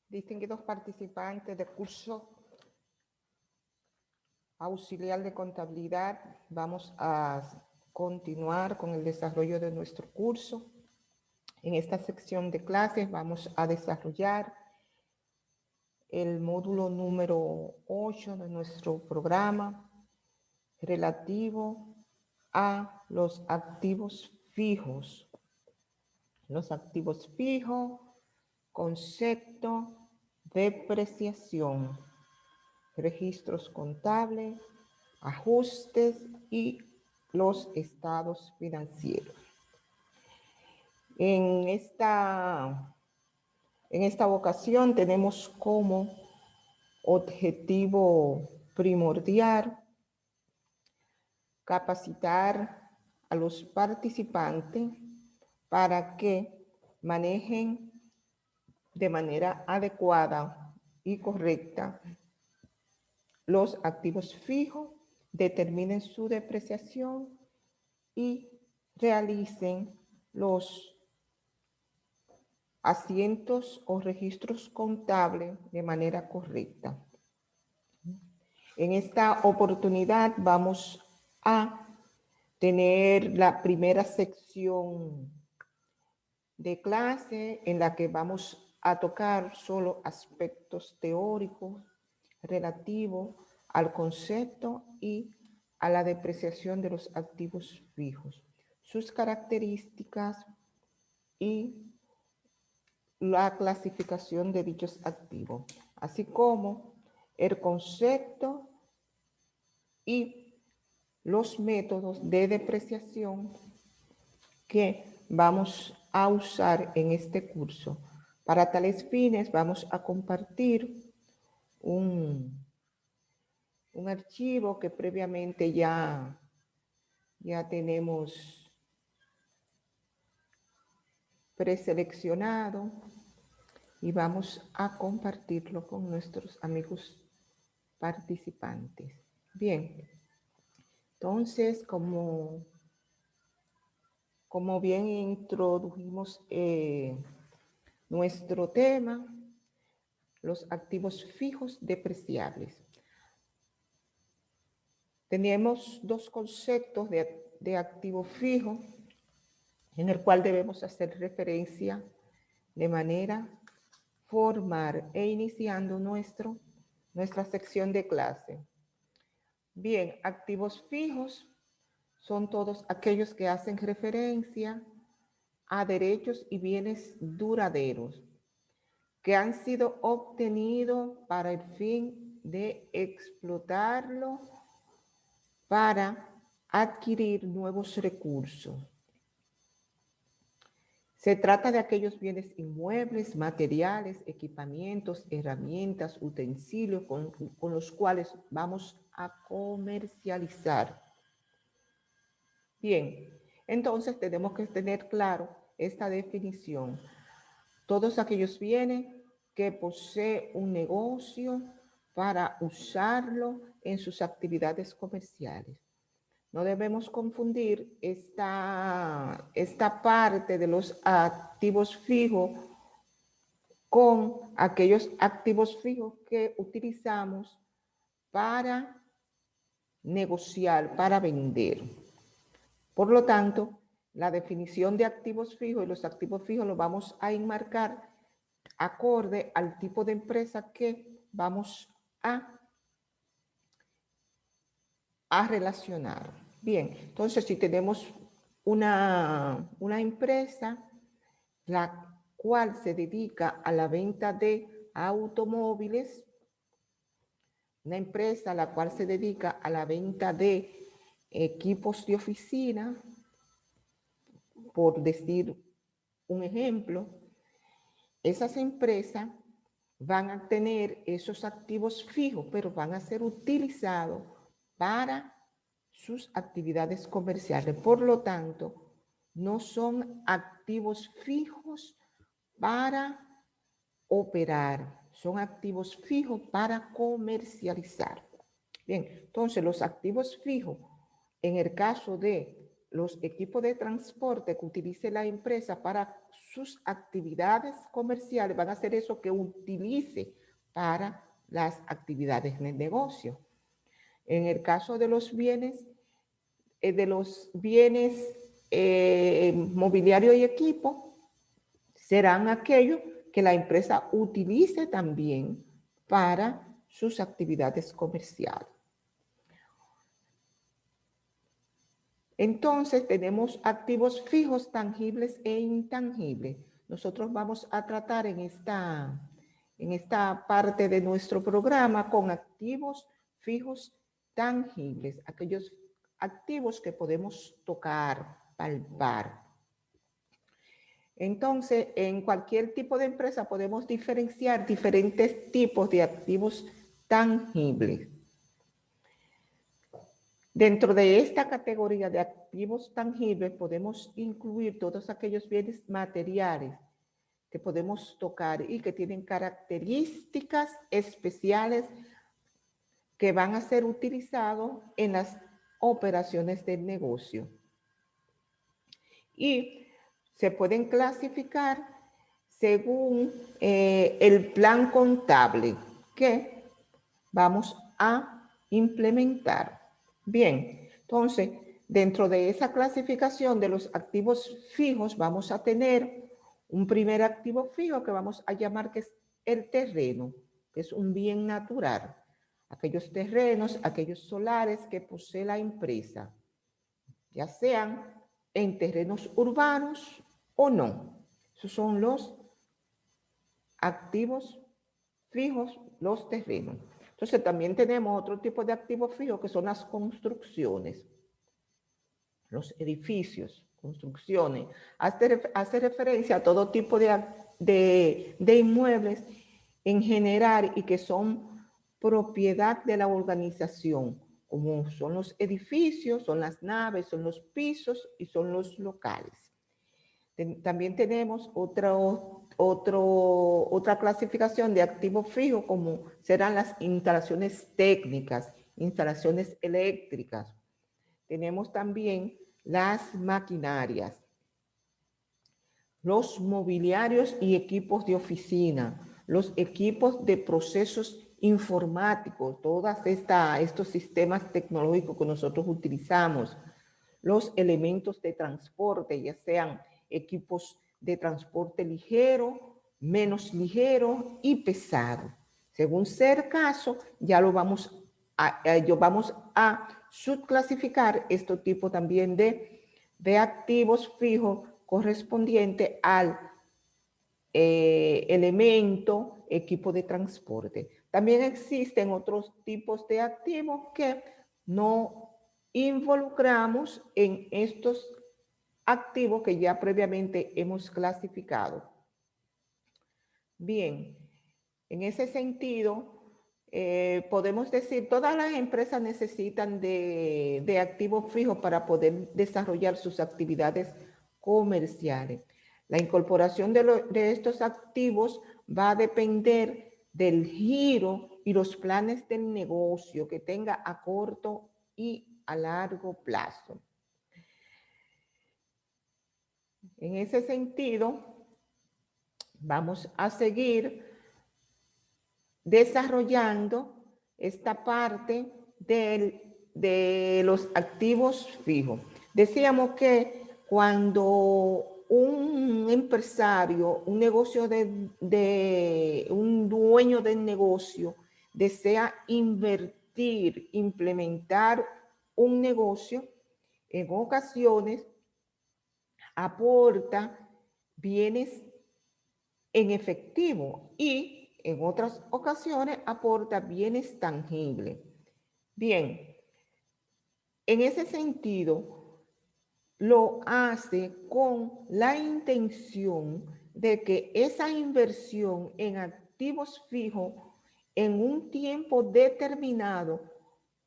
Distinguidos participantes del curso auxiliar de contabilidad, vamos a continuar con el desarrollo de nuestro curso. En esta sección de clases vamos a desarrollar el módulo número 8 de nuestro programa relativo a los activos fijos. Los activos fijos, concepto, depreciación, registros contables, ajustes y los estados financieros. En esta ocasión tenemos como objetivo primordial capacitar a los participantes para que manejen de manera adecuada y correcta los activos fijos, determinen su depreciación y realicen los asientos o registros contables de manera correcta. En esta oportunidad vamos a tener la primera sección de clase en la que vamos a tocar solo aspectos teóricos relativos al concepto y a la depreciación de los activos fijos, sus características y la clasificación de dichos activos, así como el concepto y los métodos de depreciación que vamos a usar en este curso. Para tales fines vamos a compartir un archivo que previamente ya tenemos preseleccionado y vamos a compartirlo con nuestros amigos participantes. Bien, entonces, como bien introdujimos nuestro tema, los activos fijos depreciables. Tenemos dos conceptos de activo fijo en el cual debemos hacer referencia de manera formal e iniciando nuestra sección de clase. Bien, activos fijos son todos aquellos que hacen referencia a derechos y bienes duraderos que han sido obtenidos para el fin de explotarlo para adquirir nuevos recursos. Se trata de aquellos bienes inmuebles, materiales, equipamientos, herramientas, utensilios con los cuales vamos a comercializar. Bien, entonces tenemos que tener claro esta definición. Todos aquellos bienes que posee un negocio para usarlo en sus actividades comerciales. No debemos confundir esta parte de los activos fijos con aquellos activos fijos que utilizamos para negociar, para vender. Por lo tanto, la definición de activos fijos y los activos fijos los vamos a enmarcar acorde al tipo de empresa que vamos a relacionar. Bien, entonces si tenemos una empresa la cual se dedica a la venta de automóviles, una empresa la cual se dedica a la venta de equipos de oficina, por decir un ejemplo, esas empresas van a tener esos activos fijos, pero van a ser utilizados para sus actividades comerciales. Por lo tanto, no son activos fijos para operar, son activos fijos para comercializar. Bien, entonces los activos fijos, en el caso de los equipos de transporte que utilice la empresa para sus actividades comerciales van a ser eso que utilice para las actividades del negocio. En el caso de los bienes, mobiliario y equipo, serán aquellos que la empresa utilice también para sus actividades comerciales. Entonces, tenemos activos fijos, tangibles e intangibles. Nosotros vamos a tratar en esta parte de nuestro programa con activos fijos tangibles, aquellos activos que podemos tocar, palpar. Entonces, en cualquier tipo de empresa podemos diferenciar diferentes tipos de activos tangibles. Dentro de esta categoría de activos tangibles podemos incluir todos aquellos bienes materiales que podemos tocar y que tienen características especiales que van a ser utilizados en las operaciones del negocio. Y se pueden clasificar según el plan contable que vamos a implementar. Bien, entonces, dentro de esa clasificación de los activos fijos vamos a tener un primer activo fijo que vamos a llamar que es el terreno, que es un bien natural. Aquellos terrenos, aquellos solares que posee la empresa, ya sean en terrenos urbanos o no. Esos son los activos fijos, los terrenos. Entonces también tenemos otro tipo de activos fijos que son las construcciones, los edificios, construcciones. Hace referencia a todo tipo de inmuebles en general y que son propiedad de la organización, como son los edificios, son las naves, son los pisos y son los locales. También tenemos otra clasificación de activos fijos, como serán las instalaciones técnicas, instalaciones eléctricas. Tenemos también las maquinarias, los mobiliarios y equipos de oficina, los equipos de procesos informáticos, todos estos sistemas tecnológicos que nosotros utilizamos, los elementos de transporte, ya sean equipos de transporte ligero, menos ligero y pesado. Según sea el caso, ya lo vamos a subclasificar este tipo también de activos fijos correspondiente al elemento, equipo de transporte. También existen otros tipos de activos que no involucramos en estos activos que ya previamente hemos clasificado. Bien, en ese sentido, podemos decir, todas las empresas necesitan de activos fijos para poder desarrollar sus actividades comerciales. La incorporación de estos activos va a depender del giro y los planes del negocio que tenga a corto y a largo plazo. En ese sentido, vamos a seguir desarrollando esta parte de los activos fijos. Decíamos que cuando un empresario, un dueño del negocio desea invertir, implementar un negocio, en ocasiones aporta bienes en efectivo y en otras ocasiones aporta bienes tangibles. Bien, en ese sentido, lo hace con la intención de que esa inversión en activos fijos en un tiempo determinado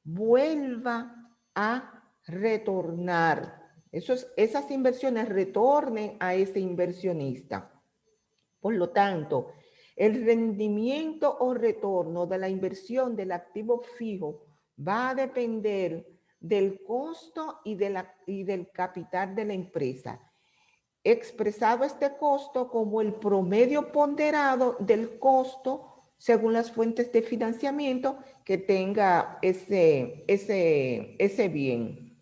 vuelva a retornar. Esas inversiones retornen a ese inversionista. Por lo tanto, el rendimiento o retorno de la inversión del activo fijo va a depender del costo y del capital de la empresa. Expresado este costo como el promedio ponderado del costo según las fuentes de financiamiento que tenga ese bien.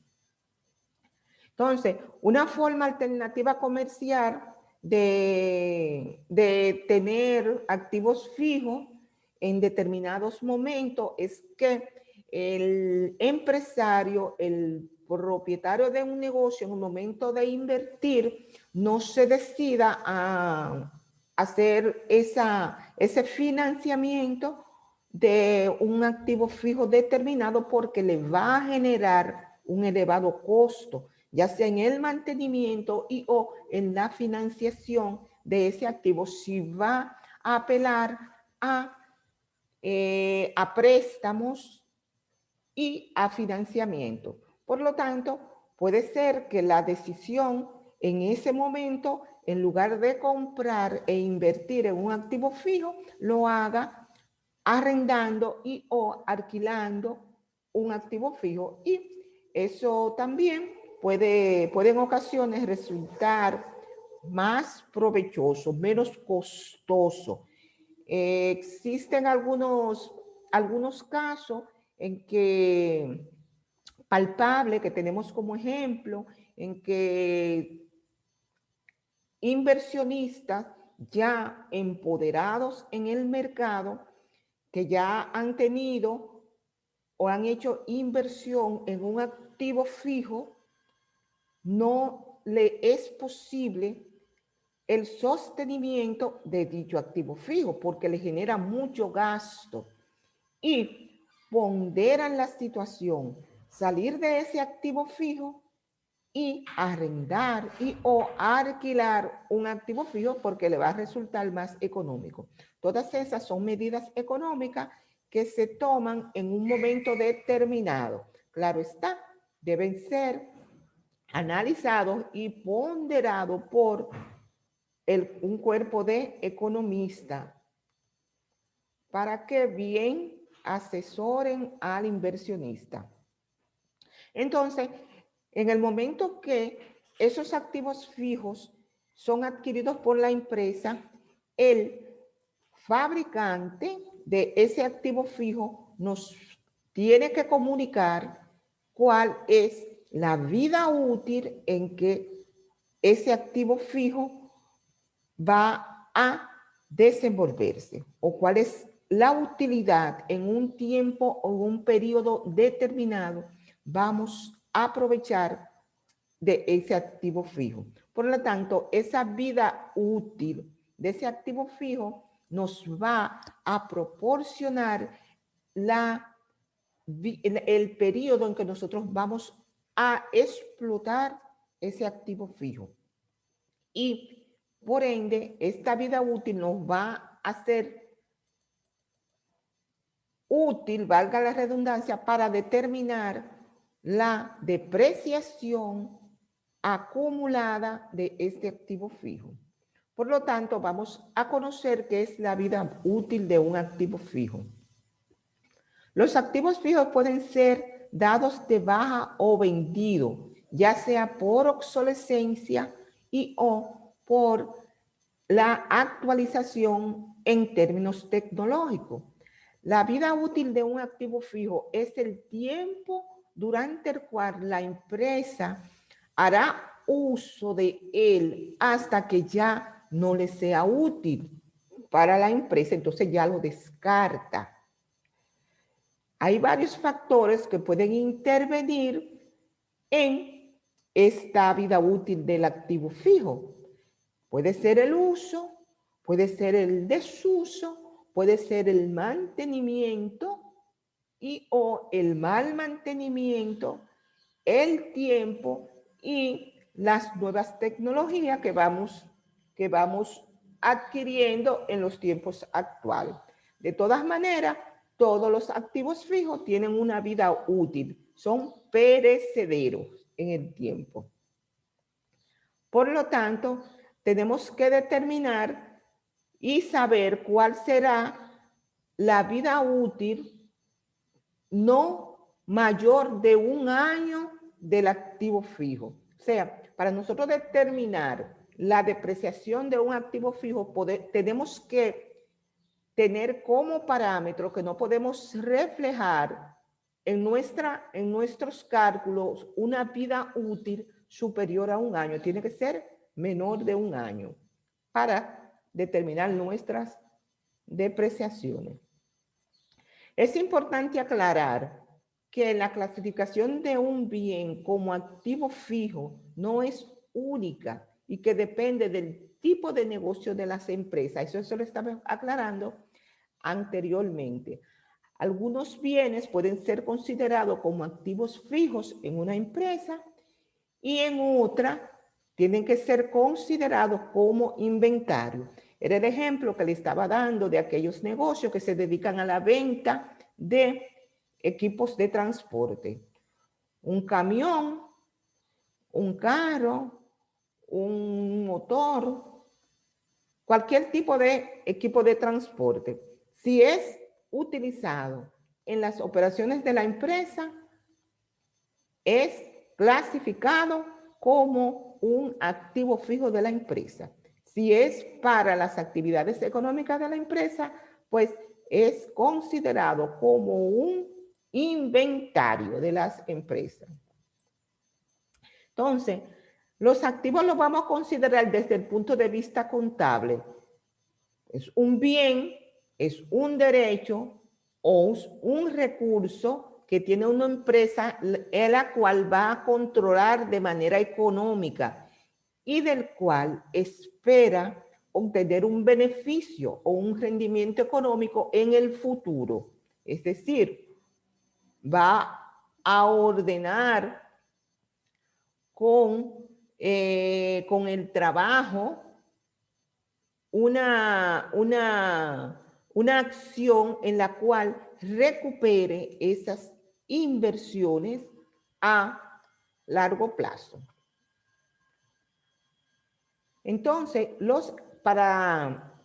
Entonces, una forma alternativa comercial de tener activos fijos en determinados momentos es que el empresario, el propietario de un negocio, en un momento de invertir, no se decida a hacer ese financiamiento de un activo fijo determinado porque le va a generar un elevado costo, ya sea en el mantenimiento y o en la financiación de ese activo, si va a apelar a préstamos y a financiamiento. Por lo tanto, puede ser que la decisión en ese momento, en lugar de comprar e invertir en un activo fijo, lo haga arrendando y o alquilando un activo fijo, y eso también puede en ocasiones resultar más provechoso, menos costoso. Existen algunos casos en que palpable que tenemos como ejemplo, en que inversionistas ya empoderados en el mercado, que ya han tenido o han hecho inversión en un activo fijo, no le es posible el sostenimiento de dicho activo fijo porque le genera mucho gasto y ponderan la situación, salir de ese activo fijo y arrendar y o alquilar un activo fijo porque le va a resultar más económico. Todas esas son medidas económicas que se toman en un momento determinado. Claro está, deben ser analizados y ponderados por un cuerpo de economistas para que bien asesoren al inversionista. Entonces, en el momento que esos activos fijos son adquiridos por la empresa, el fabricante de ese activo fijo nos tiene que comunicar cuál es la vida útil en que ese activo fijo va a desenvolverse o cuál es la utilidad en un tiempo o un periodo determinado vamos a aprovechar de ese activo fijo. Por lo tanto, esa vida útil de ese activo fijo nos va a proporcionar el periodo en que nosotros vamos a explotar ese activo fijo. Y por ende, esta vida útil nos va a ser útil, valga la redundancia, para determinar la depreciación acumulada de este activo fijo. Por lo tanto, vamos a conocer qué es la vida útil de un activo fijo. Los activos fijos pueden ser dados de baja o vendidos, ya sea por obsolescencia y o por la actualización en términos tecnológicos. La vida útil de un activo fijo es el tiempo durante el cual la empresa hará uso de él hasta que ya no le sea útil para la empresa, entonces ya lo descarta. Hay varios factores que pueden intervenir en esta vida útil del activo fijo. Puede ser el uso, puede ser el desuso, puede ser el mantenimiento y o el mal mantenimiento, el tiempo y las nuevas tecnologías que vamos adquiriendo en los tiempos actuales. De todas maneras, todos los activos fijos tienen una vida útil, son perecederos en el tiempo. Por lo tanto, tenemos que determinar y saber cuál será la vida útil no mayor de 1 año del activo fijo. O sea, para nosotros determinar la depreciación de un activo fijo, tenemos que tener como parámetro que no podemos reflejar en nuestros cálculos una vida útil superior a 1 año. Tiene que ser menor de 1 año para determinar nuestras depreciaciones. Es importante aclarar que la clasificación de un bien como activo fijo no es única y que depende del tipo de negocio de las empresas. Eso se lo estaba aclarando anteriormente. Algunos bienes pueden ser considerados como activos fijos en una empresa y en otra tienen que ser considerados como inventario. Era el ejemplo que le estaba dando de aquellos negocios que se dedican a la venta de equipos de transporte. Un camión, un carro, un motor, cualquier tipo de equipo de transporte. Si es utilizado en las operaciones de la empresa, es clasificado como un activo fijo de la empresa. Si es para las actividades económicas de la empresa, pues es considerado como un inventario de las empresas. Entonces, los activos los vamos a considerar desde el punto de vista contable. Es un bien, es un derecho o un recurso que tiene una empresa en la cual va a controlar de manera económica y del cual espera obtener un beneficio o un rendimiento económico en el futuro. Es decir, va a ordenar con el trabajo una acción en la cual recupere esas inversiones a largo plazo. Entonces, para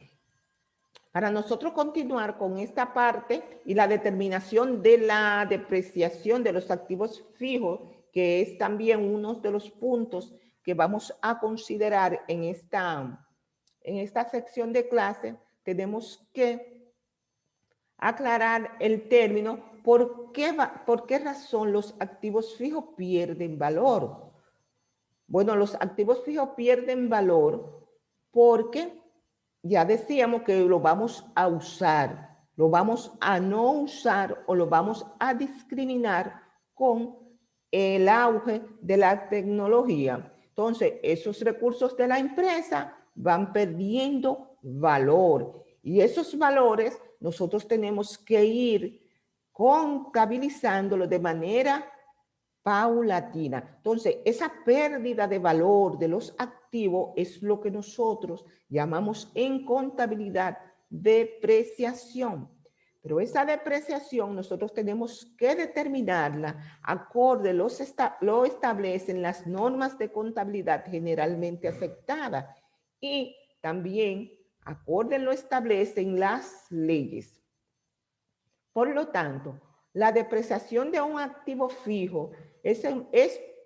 nosotros continuar con esta parte y la determinación de la depreciación de los activos fijos, que es también uno de los puntos que vamos a considerar en esta sección de clase, tenemos que aclarar el término por qué razón los activos fijos pierden valor. Bueno, los activos fijos pierden valor porque ya decíamos que lo vamos a usar, lo vamos a no usar o lo vamos a discriminar con el auge de la tecnología. Entonces, esos recursos de la empresa van perdiendo valor y esos valores nosotros tenemos que ir contabilizándolo de manera paulatina. Entonces, esa pérdida de valor de los activos es lo que nosotros llamamos en contabilidad depreciación. Pero esa depreciación nosotros tenemos que determinarla acorde lo establecen las normas de contabilidad generalmente aceptadas y también acorde lo establecen las leyes. Por lo tanto, la depreciación de un activo fijo es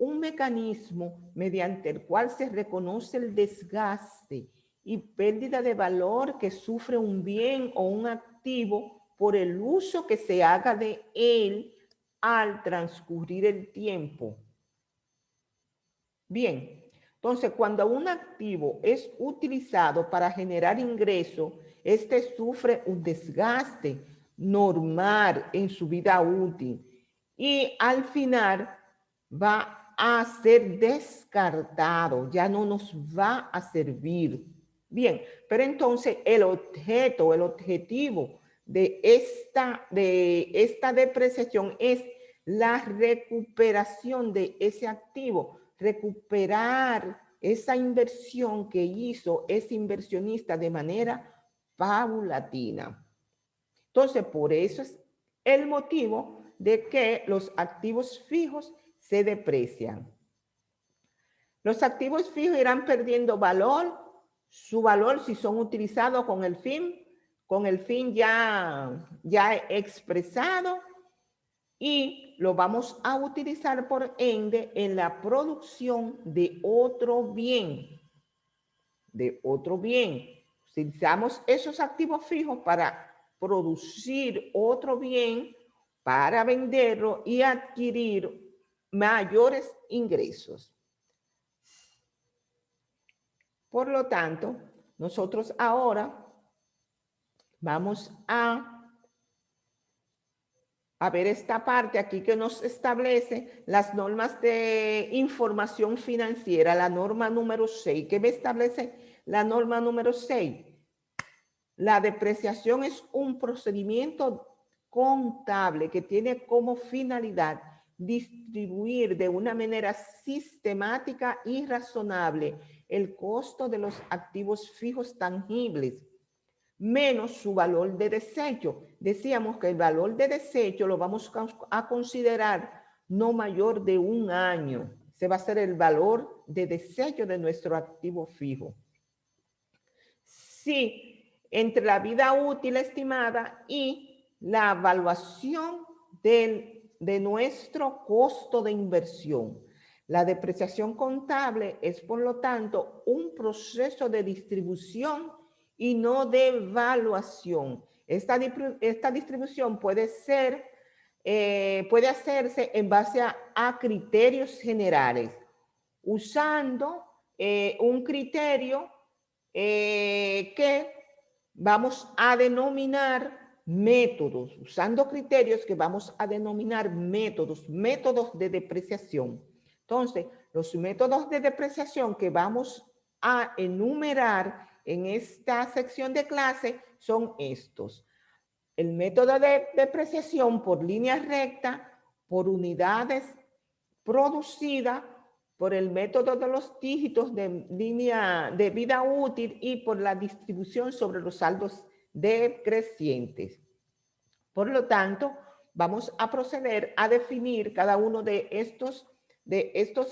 un mecanismo mediante el cual se reconoce el desgaste y pérdida de valor que sufre un bien o un activo por el uso que se haga de él al transcurrir el tiempo. Bien, entonces cuando un activo es utilizado para generar ingreso, este sufre un desgaste normal en su vida útil y al final va a ser descartado, ya no nos va a servir. Bien, pero entonces el objetivo de esta depreciación es la recuperación de ese activo, recuperar esa inversión que hizo ese inversionista de manera paulatina. Entonces, por eso es el motivo de que los activos fijos se deprecian. Los activos fijos irán perdiendo valor, su valor si son utilizados con el fin ya expresado y lo vamos a utilizar por ende en la producción de otro bien. Utilizamos esos activos fijos para producir otro bien, para venderlo y adquirir mayores ingresos. Por lo tanto, nosotros ahora vamos a ver esta parte aquí que nos establece las normas de información financiera, la norma número 6. ¿Qué me establece la norma número 6? La depreciación es un procedimiento contable que tiene como finalidad distribuir de una manera sistemática y razonable el costo de los activos fijos tangibles menos su valor de desecho. Decíamos que el valor de desecho lo vamos a considerar no mayor de 1 año. Ese va a ser el valor de desecho de nuestro activo fijo. Sí, entre la vida útil estimada y la evaluación de nuestro costo de inversión. La depreciación contable es, por lo tanto, un proceso de distribución y no de evaluación. Esta distribución puede hacerse en base a criterios generales, usando un criterio que vamos a denominar métodos, usando criterios que vamos a denominar métodos de depreciación. Entonces, los métodos de depreciación que vamos a enumerar en esta sección de clase son estos. El método de depreciación por línea recta, por unidades producidas, por el método de los dígitos de línea de vida útil y por la distribución sobre los saldos decrecientes. Por lo tanto, vamos a proceder a definir cada uno de estos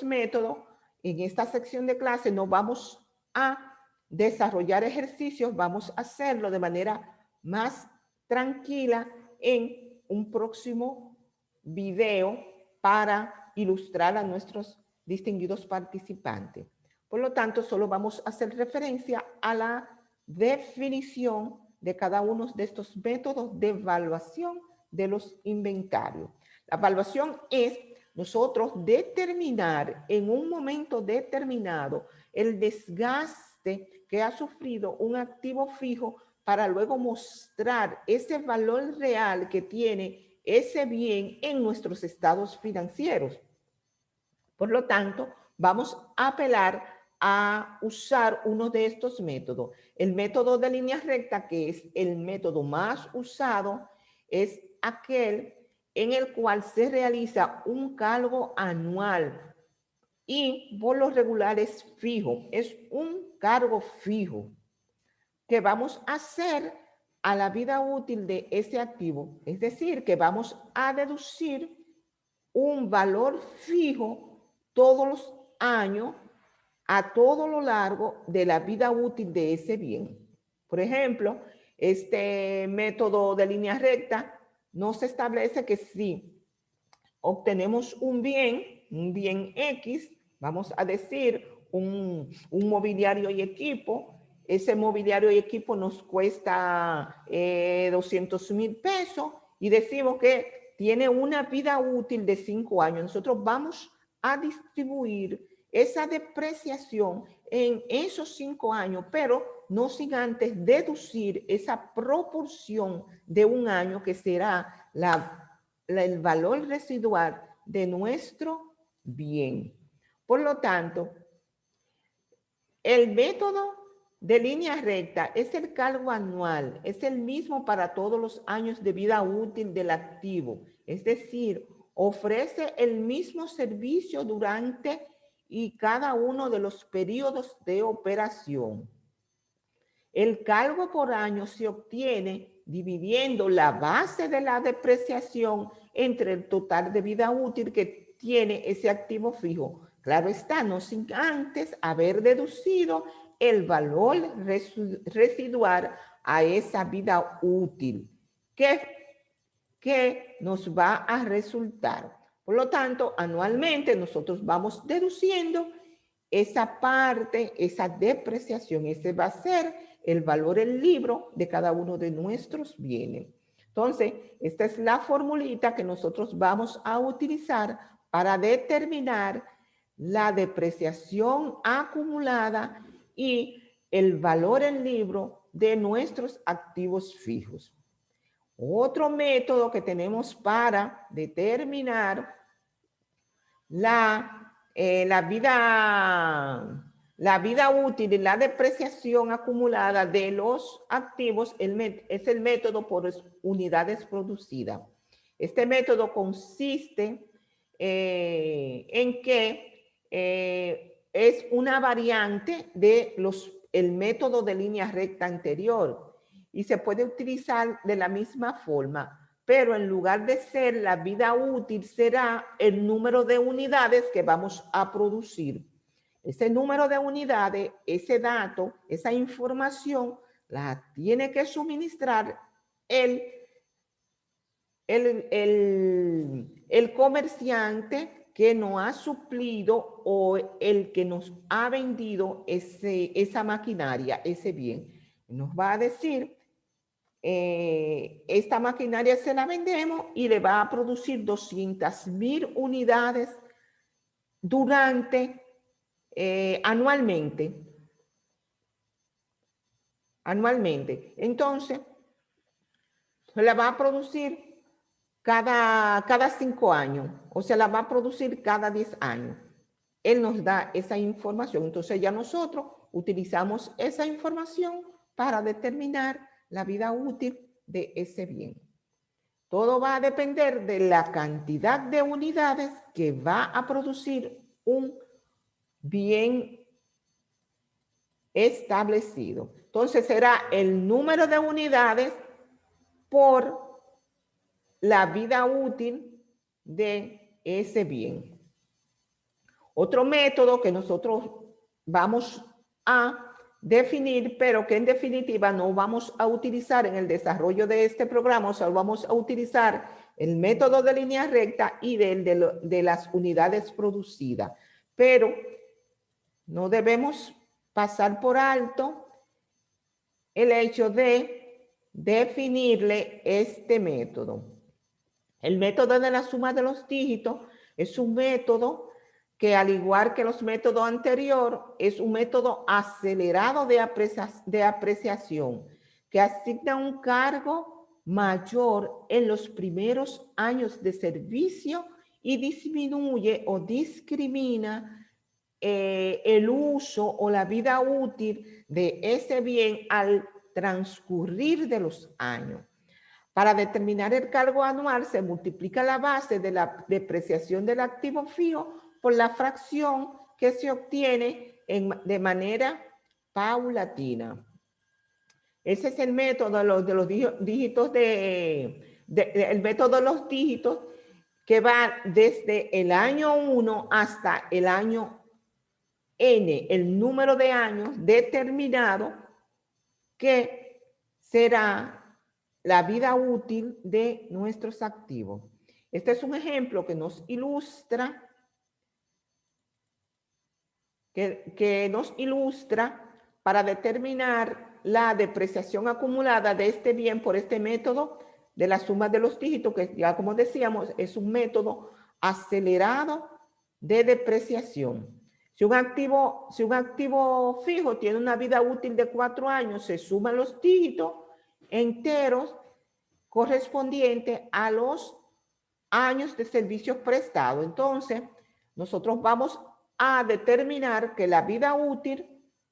métodos. En esta sección de clase no vamos a desarrollar ejercicios, vamos a hacerlo de manera más tranquila en un próximo video para ilustrar a nuestros distinguidos participantes. Por lo tanto, solo vamos a hacer referencia a la definición de cada uno de estos métodos de evaluación de los inventarios. La evaluación es nosotros determinar en un momento determinado el desgaste que ha sufrido un activo fijo para luego mostrar ese valor real que tiene ese bien en nuestros estados financieros. Por lo tanto, vamos a apelar a usar uno de estos métodos. El método de línea recta, que es el método más usado, es aquel en el cual se realiza un cargo anual y por lo regular es fijo, es un cargo fijo que vamos a hacer a la vida útil de ese activo, es decir, que vamos a deducir un valor fijo todos los años a todo lo largo de la vida útil de ese bien. Por ejemplo, este método de línea recta nos establece que si obtenemos un bien X, vamos a decir un mobiliario y equipo, ese mobiliario y equipo nos cuesta 200,000 pesos y decimos que tiene una vida útil de 5 años. Nosotros vamos a distribuir esa depreciación en esos 5 años, pero no sin antes deducir esa proporción de 1 año que será el valor residual de nuestro bien. Por lo tanto, el método de línea recta es el cargo anual, es el mismo para todos los años de vida útil del activo, es decir, ofrece el mismo servicio durante y cada uno de los periodos de operación. El cargo por año se obtiene dividiendo la base de la depreciación entre el total de vida útil que tiene ese activo fijo. Claro está, no sin antes haber deducido el valor residual a esa vida útil, que que nos va a resultar. Por lo tanto, anualmente nosotros vamos deduciendo esa parte, esa depreciación. Ese va a ser el valor en libro de cada uno de nuestros bienes. Entonces, esta es la formulita que nosotros vamos a utilizar para determinar la depreciación acumulada y el valor en libro de nuestros activos fijos. Otro método que tenemos para determinar la vida útil y la depreciación acumulada de los activos es el método por unidades producidas. Este método consiste en que es una variante del método de línea recta anterior y se puede utilizar de la misma forma, pero en lugar de ser la vida útil, será el número de unidades que vamos a producir. Ese número de unidades, ese dato, esa información, la tiene que suministrar el comerciante que nos ha suplido o el que nos ha vendido esa maquinaria, ese bien. Nos va a decir, esta maquinaria se la vendemos y le va a producir 200,000 unidades durante anualmente. Entonces, se la va a producir cada 5 años, o sea, la va a producir cada 10 años. Él nos da esa información, entonces ya nosotros utilizamos esa información para determinar la vida útil de ese bien. Todo va a depender de la cantidad de unidades que va a producir un bien establecido. Entonces será el número de unidades por la vida útil de ese bien. Otro método que nosotros vamos a definir, pero que en definitiva no vamos a utilizar en el desarrollo de este programa, o sea, vamos a utilizar el método de línea recta y de las unidades producidas. Pero no debemos pasar por alto el hecho de definirle este método. El método de la suma de los dígitos es un método que, al igual que los métodos anteriores, es un método acelerado de apreciación que asigna un cargo mayor en los primeros años de servicio y disminuye o discrimina el uso o la vida útil de ese bien al transcurrir de los años. Para determinar el cargo anual se multiplica la base de la depreciación del activo fijo por la fracción que se obtiene de manera paulatina. Ese es el método de los dígitos el método de los dígitos que va desde el año 1 hasta el año N, el número de años determinado que será la vida útil de nuestros activos. Este es un ejemplo que nos ilustra, para determinar la depreciación acumulada de este bien por este método de la suma de los dígitos, que ya como decíamos es un método acelerado de depreciación. Si un activo fijo tiene una vida útil de 4 años, se suman los dígitos enteros correspondientes a los años de servicios prestados. Entonces, nosotros vamos a determinar que la vida útil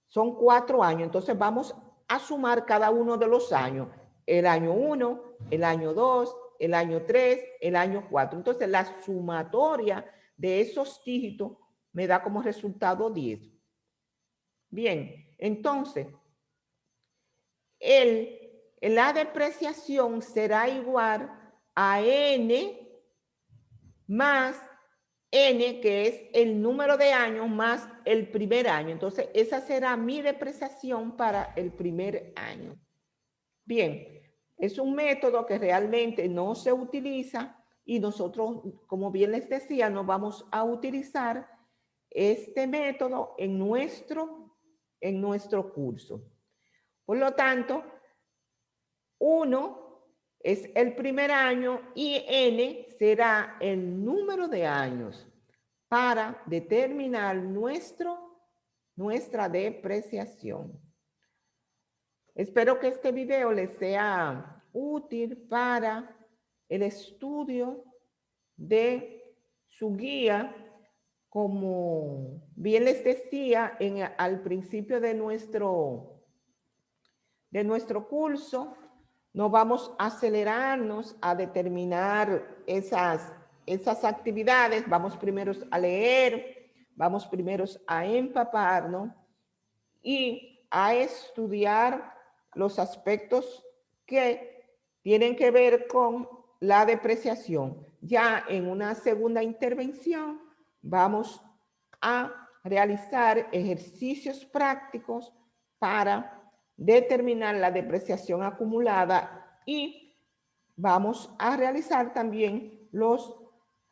son 4 años. Entonces, vamos a sumar cada uno de los años. El año 1, el año 2, el año 3, el año 4. Entonces, la sumatoria de esos dígitos me da como resultado 10. Bien, entonces, la depreciación será igual a N más N, que es el número de años más el primer año. Entonces, esa será mi depreciación para el primer año. Bien, Es un método que realmente no se utiliza y nosotros, como bien les decía, no vamos a utilizar este método en nuestro curso. Por lo tanto, 1 es el primer año y n será el número de años para determinar nuestra depreciación. Espero que este video les sea útil para el estudio de su guía. Como bien les decía al principio de nuestro curso, no vamos a acelerarnos a determinar esas actividades. Vamos primero a leer, vamos primero a empaparnos y a estudiar los aspectos que tienen que ver con la depreciación. Ya en una segunda intervención vamos a realizar ejercicios prácticos para determinar la depreciación acumulada y vamos a realizar también los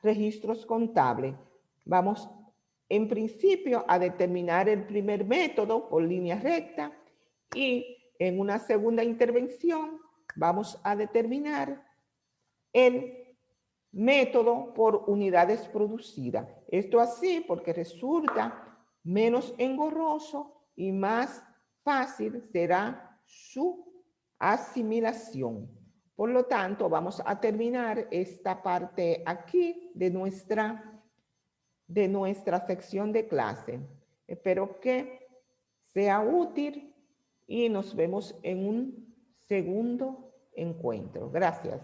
registros contables. Vamos en principio a determinar el primer método por línea recta y en una segunda intervención vamos a determinar el método por unidades producidas. Esto así porque resulta menos engorroso y más fácil será su asimilación. Por lo tanto, vamos a terminar esta parte aquí de nuestra sección de clase. Espero que sea útil y nos vemos en un segundo encuentro. Gracias.